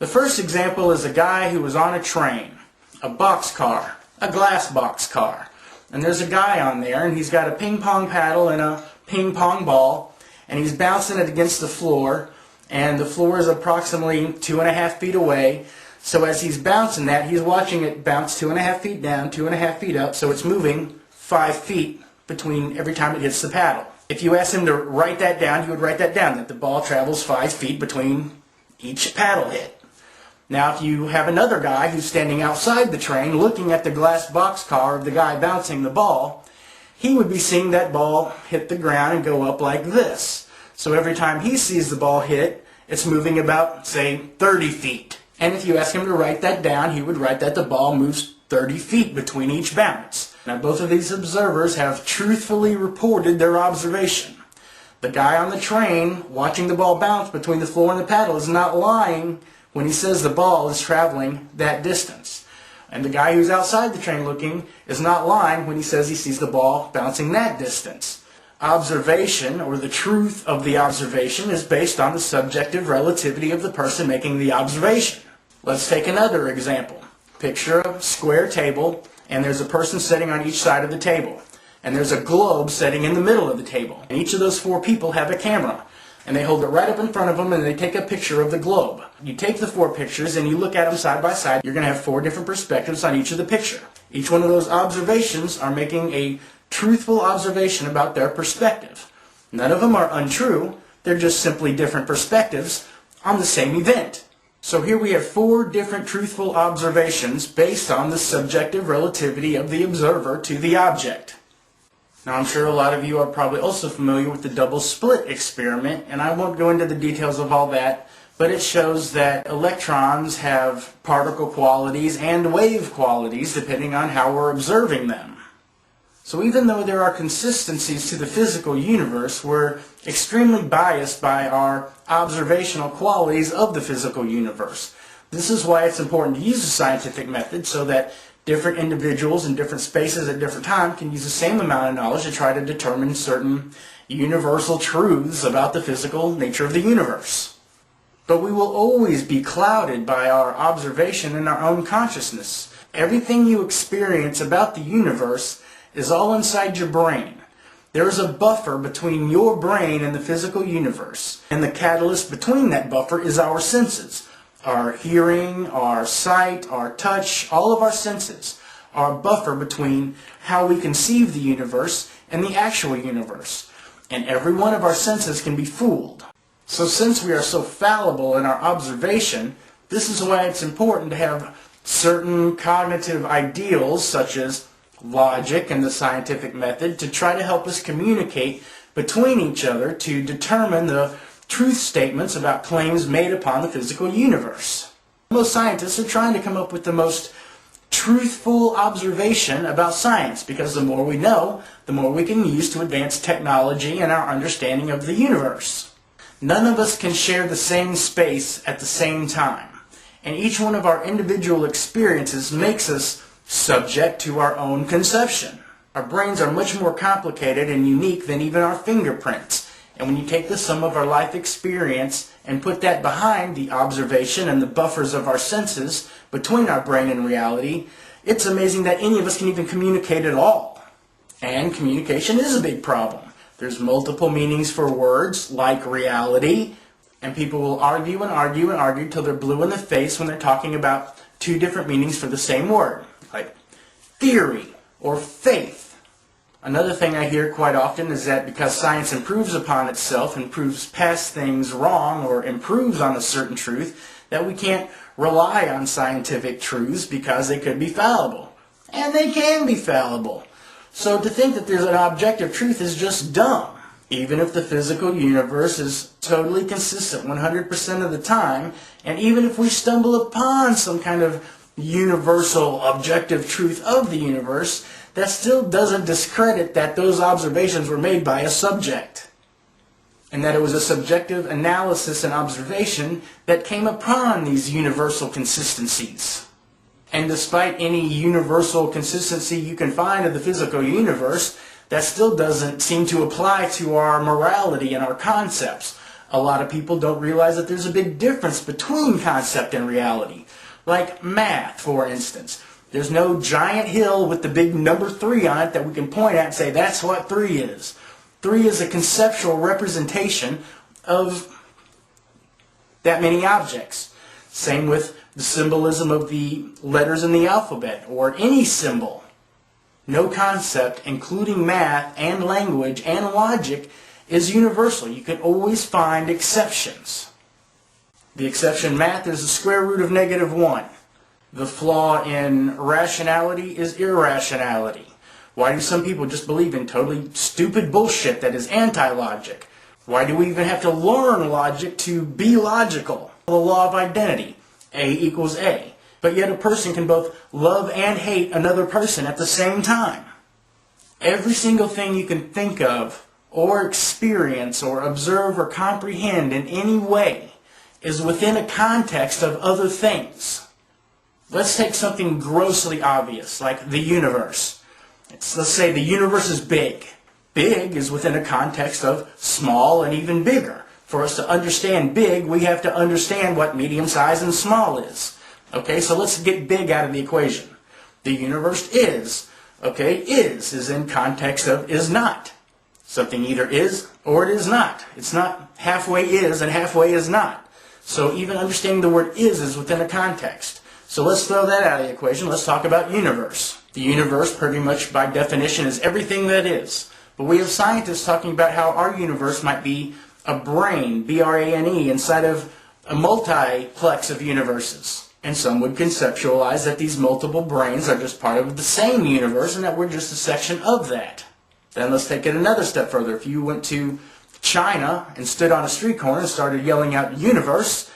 The first example is a guy who was on a train, a boxcar, a glass boxcar. And there's a guy on there, and he's got a ping pong paddle and a ping pong ball, and he's bouncing it against the floor, and the floor is approximately 2.5 feet away. So as he's bouncing that, he's watching it bounce 2.5 feet down, 2.5 feet up, so it's moving 5 feet between every time it hits the paddle. If you ask him to write that down, he would write that down, that the ball travels 5 feet between each paddle hit. Now if you have another guy who's standing outside the train looking at the glass boxcar of the guy bouncing the ball, he would be seeing that ball hit the ground and go up like this. So every time he sees the ball hit, it's moving about, say, 30 feet. And if you ask him to write that down, he would write that the ball moves 30 feet between each bounce. Now both of these observers have truthfully reported their observation. The guy on the train watching the ball bounce between the floor and the paddle is not lying when he says the ball is traveling that distance. And the guy who's outside the train looking is not lying when he says he sees the ball bouncing that distance. Observation, or the truth of the observation, is based on the subjective relativity of the person making the observation. Let's take another example. Picture a square table, and there's a person sitting on each side of the table. And there's a globe sitting in the middle of the table. And each of those 4 people have a camera. And they hold it right up in front of them and they take a picture of the globe. You take the 4 pictures and you look at them side by side. You're going to have 4 different perspectives on each of the picture. Each one of those observations are making a truthful observation about their perspective. None of them are untrue. They're just simply different perspectives on the same event. So here we have 4 different truthful observations based on the subjective relativity of the observer to the object. Now I'm sure a lot of you are probably also familiar with the double slit experiment, and I won't go into the details of all that, but it shows that electrons have particle qualities and wave qualities depending on how we're observing them. So even though there are consistencies to the physical universe, we're extremely biased by our observational qualities of the physical universe. This is why it's important to use the scientific method so that different individuals in different spaces at different times can use the same amount of knowledge to try to determine certain universal truths about the physical nature of the universe. But we will always be clouded by our observation and our own consciousness. Everything you experience about the universe is all inside your brain. There is a buffer between your brain and the physical universe, and the catalyst between that buffer is our senses. Our hearing, our sight, our touch, all of our senses are a buffer between how we conceive the universe and the actual universe. And every one of our senses can be fooled. So since we are so fallible in our observation, this is why it's important to have certain cognitive ideals such as logic and the scientific method to try to help us communicate between each other to determine the truth statements about claims made upon the physical universe. Most scientists are trying to come up with the most truthful observation about science, because the more we know, the more we can use to advance technology and our understanding of the universe. None of us can share the same space at the same time, and each one of our individual experiences makes us subject to our own conception. Our brains are much more complicated and unique than even our fingerprints. And when you take the sum of our life experience and put that behind the observation and the buffers of our senses between our brain and reality, it's amazing that any of us can even communicate at all. And communication is a big problem. There's multiple meanings for words like reality, and people will argue and argue and argue till they're blue in the face when they're talking about 2 different meanings for the same word, like theory or faith. Another thing I hear quite often is that because science improves upon itself and proves past things wrong or improves on a certain truth, that we can't rely on scientific truths because they could be fallible. And they can be fallible. So to think that there's an objective truth is just dumb. Even if the physical universe is totally consistent 100% of the time, and even if we stumble upon some kind of universal objective truth of the universe, that still doesn't discredit that those observations were made by a subject, and that it was a subjective analysis and observation that came upon these universal consistencies. And despite any universal consistency you can find in the physical universe, that still doesn't seem to apply to our morality and our concepts. A lot of people don't realize that there's a big difference between concept and reality. Like math, for instance. There's no giant hill with the big number 3 on it that we can point at and say, that's what 3 is. 3 is a conceptual representation of that many objects. Same with the symbolism of the letters in the alphabet, or any symbol. No concept, including math and language and logic, is universal. You can always find exceptions. The exception in math is the square root of -1. The flaw in rationality is irrationality. Why do some people just believe in totally stupid bullshit that is anti-logic? Why do we even have to learn logic to be logical? The law of identity, A equals A. But yet a person can both love and hate another person at the same time. Every single thing you can think of, or experience, or observe, or comprehend in any way is within a context of other things. Let's take something grossly obvious, like the universe. Let's say the universe is big. Big is within a context of small and even bigger. For us to understand big, we have to understand what medium size and small is. Okay, so let's get big out of the equation. The universe is. Okay, is in context of is not. Something either is or it is not. It's not halfway is and halfway is not. So even understanding the word is within a context. So let's throw that out of the equation. Let's talk about universe. The universe, pretty much by definition, is everything that is. But we have scientists talking about how our universe might be a brain, B-R-A-N-E, inside of a multiplex of universes. And some would conceptualize that these multiple brains are just part of the same universe and that we're just a section of that. Then let's take it another step further. If you went to China and stood on a street corner and started yelling out universe,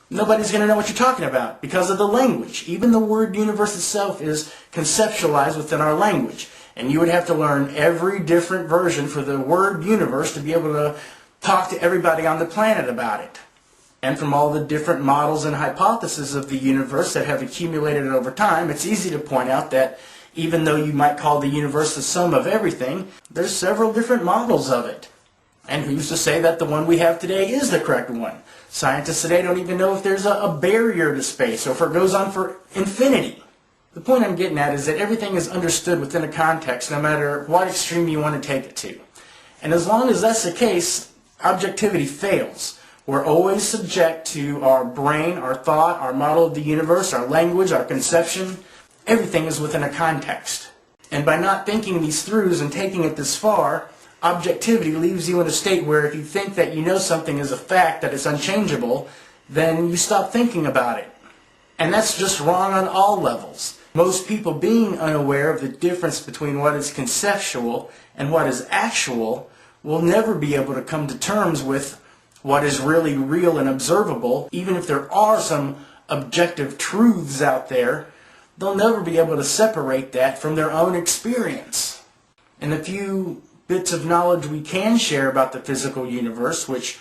nobody's going to know what you're talking about because of the language. Even the word universe itself is conceptualized within our language. And you would have to learn every different version for the word universe to be able to talk to everybody on the planet about it. And from all the different models and hypotheses of the universe that have accumulated over time, it's easy to point out that even though you might call the universe the sum of everything, there's several different models of it. And who's to say that the one we have today is the correct one? Scientists today don't even know if there's a barrier to space or if it goes on for infinity. The point I'm getting at is that everything is understood within a context no matter what extreme you want to take it to. And as long as that's the case, objectivity fails. We're always subject to our brain, our thought, our model of the universe, our language, our conception. Everything is within a context. And by not thinking these throughs and taking it this far, objectivity leaves you in a state where if you think that you know something is a fact, that it's unchangeable, then you stop thinking about it. And that's just wrong on all levels. Most people being unaware of the difference between what is conceptual and what is actual will never be able to come to terms with what is really real and observable. Even if there are some objective truths out there, they'll never be able to separate that from their own experience. And a few bits of knowledge we can share about the physical universe, which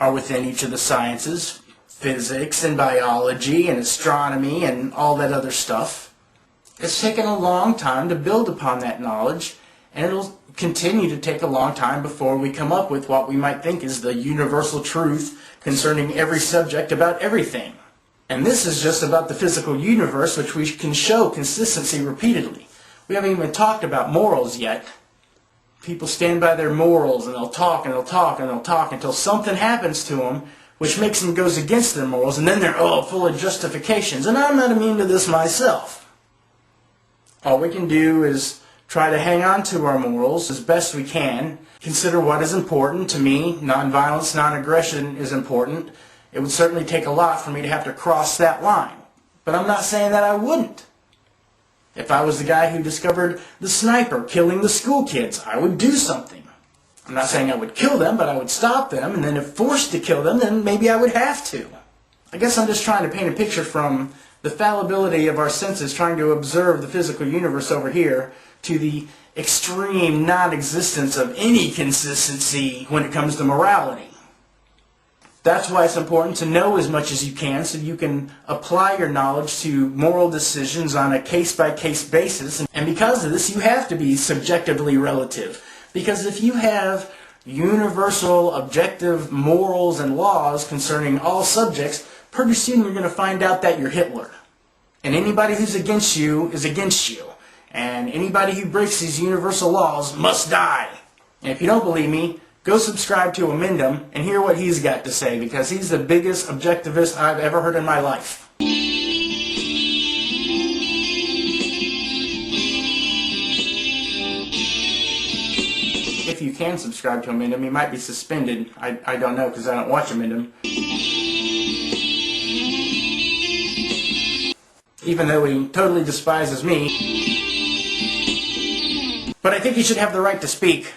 are within each of the sciences, physics and biology and astronomy and all that other stuff. It's taken a long time to build upon that knowledge, and it'll continue to take a long time before we come up with what we might think is the universal truth concerning every subject about everything. And this is just about the physical universe, which we can show consistency repeatedly. We haven't even talked about morals yet. People stand by their morals and they'll talk and they'll talk and they'll talk until something happens to them which makes them goes against their morals, and then they're full of justifications. And I'm not immune to this myself. All we can do is try to hang on to our morals as best we can, consider what is important to me. Nonviolence, non-aggression is important. It would certainly take a lot for me to have to cross that line. But I'm not saying that I wouldn't. If I was the guy who discovered the sniper killing the school kids, I would do something. I'm not saying I would kill them, but I would stop them, and then if forced to kill them, then maybe I would have to. I guess I'm just trying to paint a picture from the fallibility of our senses trying to observe the physical universe over here to the extreme non-existence of any consistency when it comes to morality. That's why it's important to know as much as you can so you can apply your knowledge to moral decisions on a case-by-case basis. And because of this, you have to be subjectively relative. Because if you have universal objective morals and laws concerning all subjects, pretty soon you're going to find out that you're Hitler. And anybody who's against you is against you. And anybody who breaks these universal laws must die. And if you don't believe me, go subscribe to Amendum and hear what he's got to say, because he's the biggest objectivist I've ever heard in my life. If you can subscribe to Amendum, he might be suspended. I don't know, because I don't watch Amendum. Even though he totally despises me. But I think he should have the right to speak.